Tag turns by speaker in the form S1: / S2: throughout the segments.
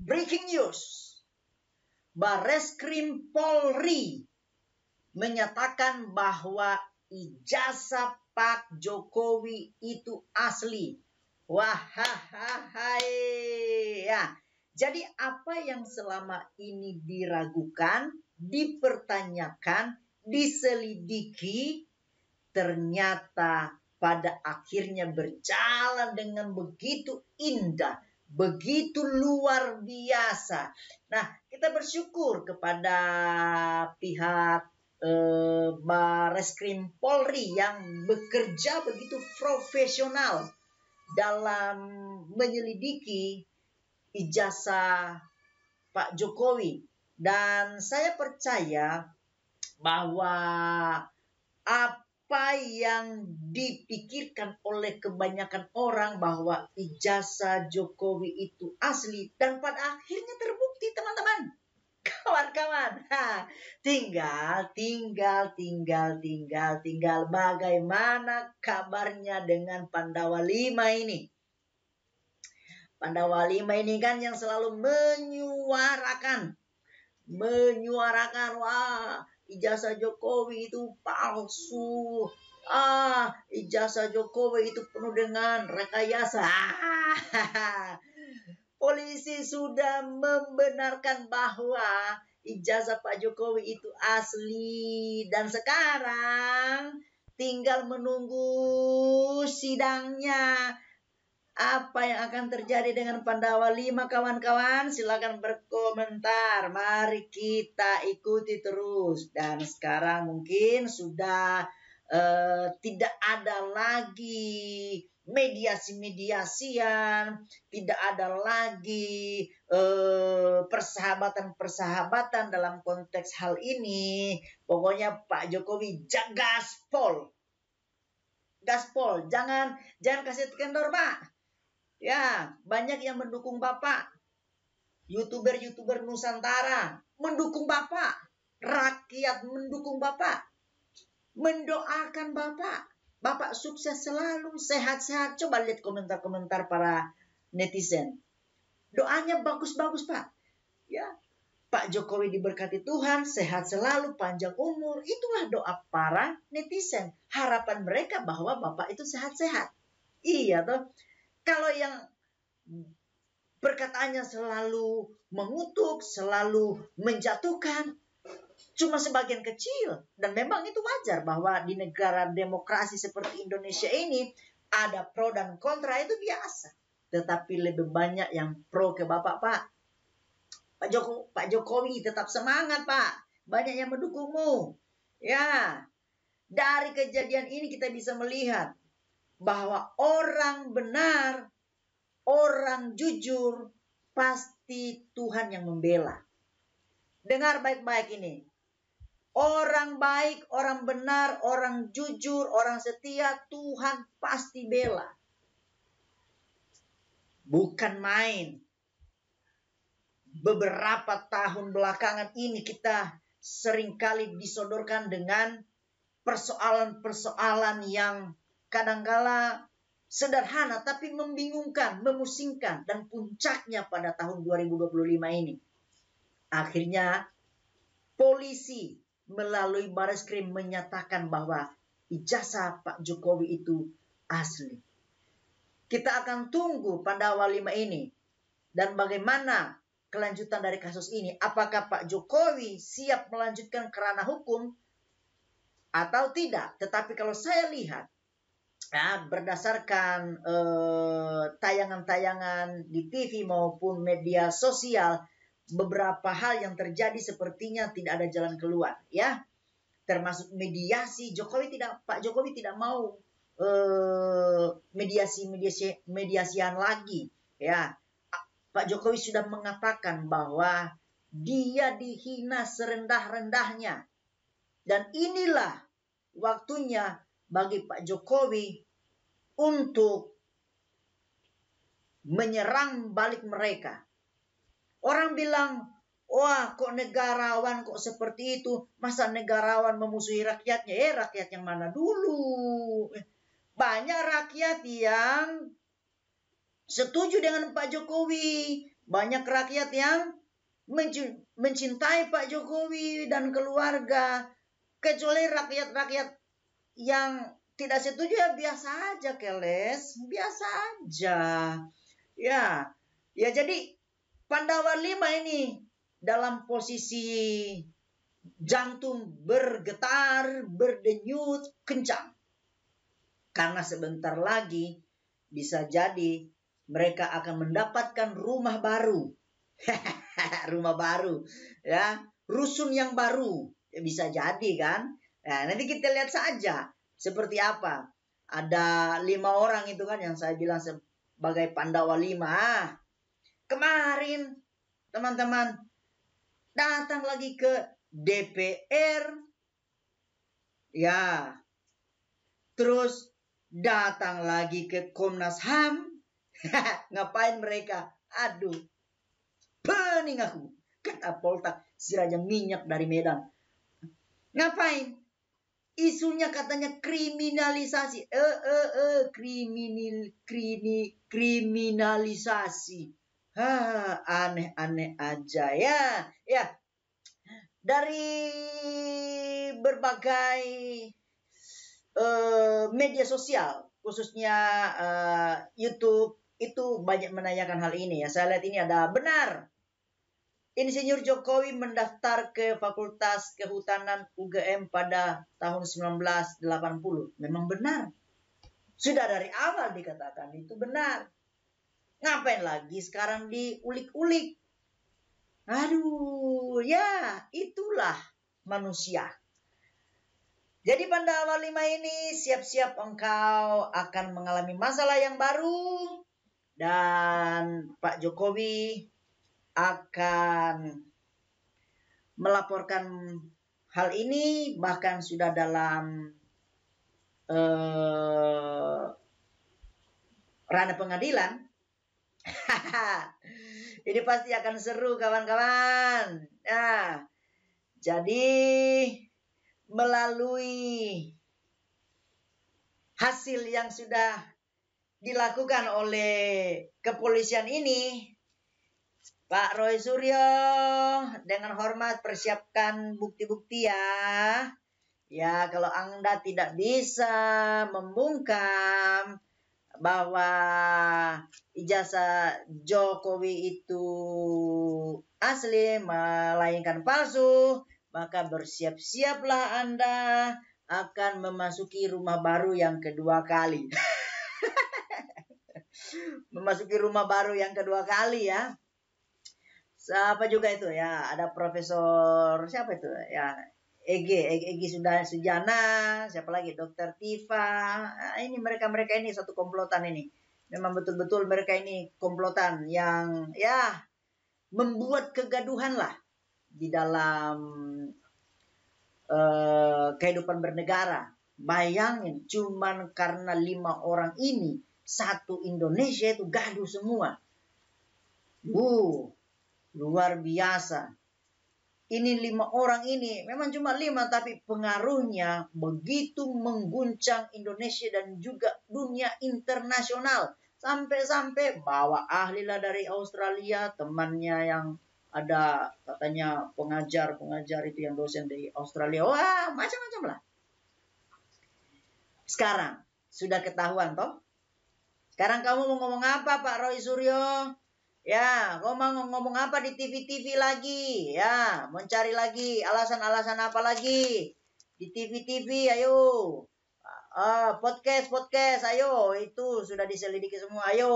S1: Breaking news. Bareskrim Polri menyatakan bahwa ijazah Pak Jokowi itu asli. Wahai. Ya. Jadi apa yang selama ini diragukan, dipertanyakan, diselidiki, ternyata pada akhirnya berjalan dengan begitu indah, begitu luar biasa. Nah, kita bersyukur kepada pihak Bareskrim Polri yang bekerja begitu profesional dalam menyelidiki ijazah Pak Jokowi. Dan saya percaya bahwa apa yang dipikirkan oleh kebanyakan orang bahwa ijazah Jokowi itu asli, dan pada akhirnya terbukti, teman-teman, kawan-kawan. Tinggal bagaimana kabarnya dengan Pandawa 5 ini. Pandawa 5 ini kan yang selalu menyuarakan, wah, ijazah Jokowi itu palsu. Ijazah Jokowi itu penuh dengan rekayasa. Polisi sudah membenarkan bahwa ijazah Pak Jokowi itu asli. Dan sekarang tinggal menunggu sidangnya. Apa yang akan terjadi dengan Pandawa 5, kawan-kawan? Silakan berkomentar. Mari kita ikuti terus. Dan sekarang mungkin sudah tidak ada lagi mediasi-mediasian, tidak ada lagi persahabatan-persahabatan dalam konteks hal ini. Pokoknya Pak Jokowi gaspol. Gaspol, jangan kasih kendor, Pak. Ya, banyak yang mendukung Bapak. YouTuber Nusantara mendukung Bapak. Rakyat mendukung Bapak. Mendoakan Bapak. Bapak sukses selalu, sehat-sehat. Coba lihat komentar-komentar para netizen. Doanya bagus-bagus, Pak. Ya, Pak Jokowi diberkati Tuhan, sehat selalu, panjang umur. Itulah doa para netizen. Harapan mereka bahwa Bapak itu sehat-sehat. Iya toh. Kalau yang perkataannya selalu mengutuk, selalu menjatuhkan, cuma sebagian kecil. Dan memang itu wajar bahwa di negara demokrasi seperti Indonesia ini, ada pro dan kontra, itu biasa. Tetapi lebih banyak yang pro ke Bapak, Pak. Pak Jokowi tetap semangat, Pak. Banyak yang mendukungmu. Ya, dari kejadian ini kita bisa melihat bahwa orang benar, orang jujur, pasti Tuhan yang membela. Dengar baik-baik ini. Orang baik, orang benar, orang jujur, orang setia, Tuhan pasti bela. Bukan main. Beberapa tahun belakangan ini kita seringkali disodorkan dengan persoalan-persoalan yang kadangkala sederhana tapi membingungkan, memusingkan, dan puncaknya pada tahun 2025 ini. Akhirnya polisi melalui Bareskrim menyatakan bahwa ijazah Pak Jokowi itu asli. Kita akan tunggu Pandawa 5 ini dan bagaimana kelanjutan dari kasus ini. Apakah Pak Jokowi siap melanjutkan ke ranah hukum atau tidak? Tetapi kalau saya lihat, berdasarkan tayangan-tayangan di TV maupun media sosial, beberapa hal yang terjadi sepertinya tidak ada jalan keluar, ya. Termasuk mediasi. Pak Jokowi tidak mau mediasian lagi, ya. Pak Jokowi sudah mengatakan bahwa dia dihina serendah-rendahnya. Dan inilah waktunya bagi Pak Jokowi untuk menyerang balik mereka. Orang bilang, wah kok negarawan kok seperti itu. Masa negarawan memusuhi rakyatnya? Rakyat yang mana dulu? Banyak rakyat yang setuju dengan Pak Jokowi. banyak rakyat yang mencintai Pak Jokowi dan keluarga. Kecuali rakyat-rakyat yang tidak setuju ya biasa aja, Keles. Biasa aja. Ya, jadi Pandawa 5 ini dalam posisi jantung bergetar, berdenyut kencang. Karena sebentar lagi bisa jadi mereka akan mendapatkan rumah baru. Rumah baru, ya, rusun yang baru. Ya, bisa jadi kan. Nah, nanti kita lihat saja seperti apa. Ada 5 orang itu kan yang saya bilang sebagai Pandawa 5. Kemarin teman-teman datang lagi ke DPR, ya, terus datang lagi ke Komnas HAM. Ngapain mereka? Aduh, pening aku. Kata Poltak, si Raja Minyak dari Medan. Ngapain? Isunya katanya kriminalisasi. Kriminalisasi. Aneh-aneh aja ya. Ya. Dari berbagai media sosial, khususnya YouTube, itu banyak menanyakan hal ini ya. Saya lihat ini ada benar. Insinyur Jokowi mendaftar ke Fakultas Kehutanan UGM pada tahun 1980. Memang benar. Sudah dari awal dikatakan itu benar. Ngapain lagi sekarang diulik-ulik? Aduh, ya itulah manusia. Jadi Pandawa 5 ini siap-siap engkau akan mengalami masalah yang baru. Dan Pak Jokowi akan melaporkan hal ini, bahkan sudah dalam ranah pengadilan. Ini pasti akan seru kawan-kawan. Nah, jadi melalui hasil yang sudah dilakukan oleh kepolisian ini, Pak Roy Suryo dengan hormat persiapkan bukti-bukti ya. Ya, kalau Anda tidak bisa membungkam bahwa ijazah Jokowi itu asli melainkan palsu, maka bersiap-siaplah Anda akan memasuki rumah baru yang kedua kali. Memasuki rumah baru yang kedua kali ya. Siapa juga itu ya, ada Profesor siapa itu ya, Egi Sujana, siapa lagi, Dokter Tifa. Nah, ini mereka ini satu komplotan ini. Memang betul-betul mereka ini komplotan yang ya membuat kegaduhan lah di dalam kehidupan bernegara. Bayangin cuman karena 5 orang ini satu Indonesia itu gaduh semua. Luar biasa. Ini 5 orang ini memang cuma 5, tapi pengaruhnya begitu mengguncang Indonesia dan juga dunia internasional. Sampai-sampai bawa ahli lah dari Australia, temannya yang ada katanya pengajar itu yang dosen dari Australia. Wah, macam-macam lah. Sekarang sudah ketahuan toh? Sekarang kamu mau ngomong apa Pak Roy Suryo? Ya, kau mau ngomong apa di TV-TV lagi? Ya, mencari lagi alasan-alasan apa lagi? Di TV-TV, ayo. Podcast, ayo. Itu sudah diselidiki semua, ayo.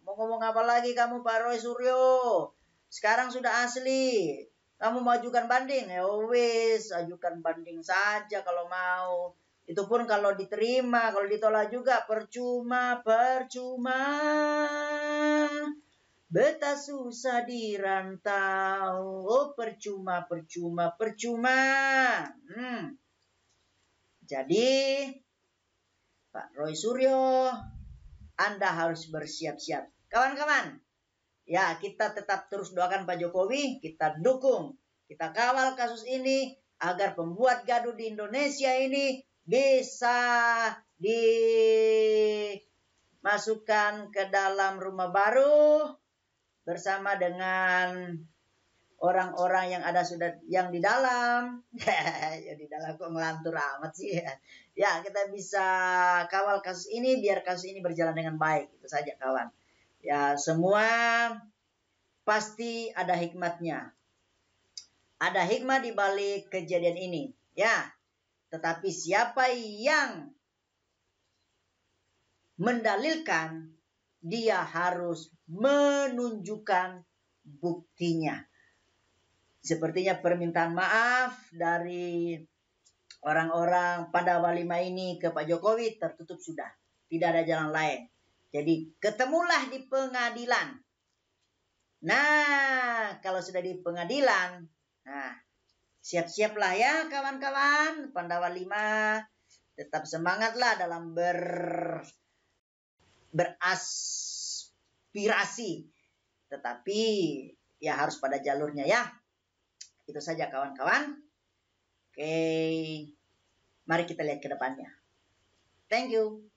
S1: Mau ngomong apa lagi kamu Pak Roy Suryo? Sekarang sudah asli. Kamu mau ajukan banding? Ya wis, ajukan banding saja kalau mau. Itu pun kalau diterima, kalau ditolak juga percuma. Betah susah di rantau, percuma. Jadi, Pak Roy Suryo, Anda harus bersiap-siap. Kawan-kawan, ya kita tetap terus doakan Pak Jokowi, kita dukung, kita kawal kasus ini, agar pembuat gaduh di Indonesia ini bisa dimasukkan ke dalam rumah baru, bersama dengan orang-orang yang ada sudah yang di dalam. Ya di dalam kok ngelantur amat sih. Ya, kita bisa kawal kasus ini biar kasus ini berjalan dengan baik. Itu saja kawan. Ya, semua pasti ada hikmatnya. Ada hikmah di balik kejadian ini. Ya, tetapi siapa yang mendalilkan, dia harus menunjukkan buktinya. Sepertinya permintaan maaf dari orang-orang Pandawa 5 ini ke Pak Jokowi tertutup sudah. Tidak ada jalan lain. Jadi ketemulah di pengadilan. Nah, kalau sudah di pengadilan, nah, siap-siaplah ya kawan-kawan Pandawa 5. Tetap semangatlah dalam beraspirasi. Tetapi ya harus pada jalurnya ya. Itu saja kawan-kawan. Oke, mari kita lihat ke depannya. Thank you.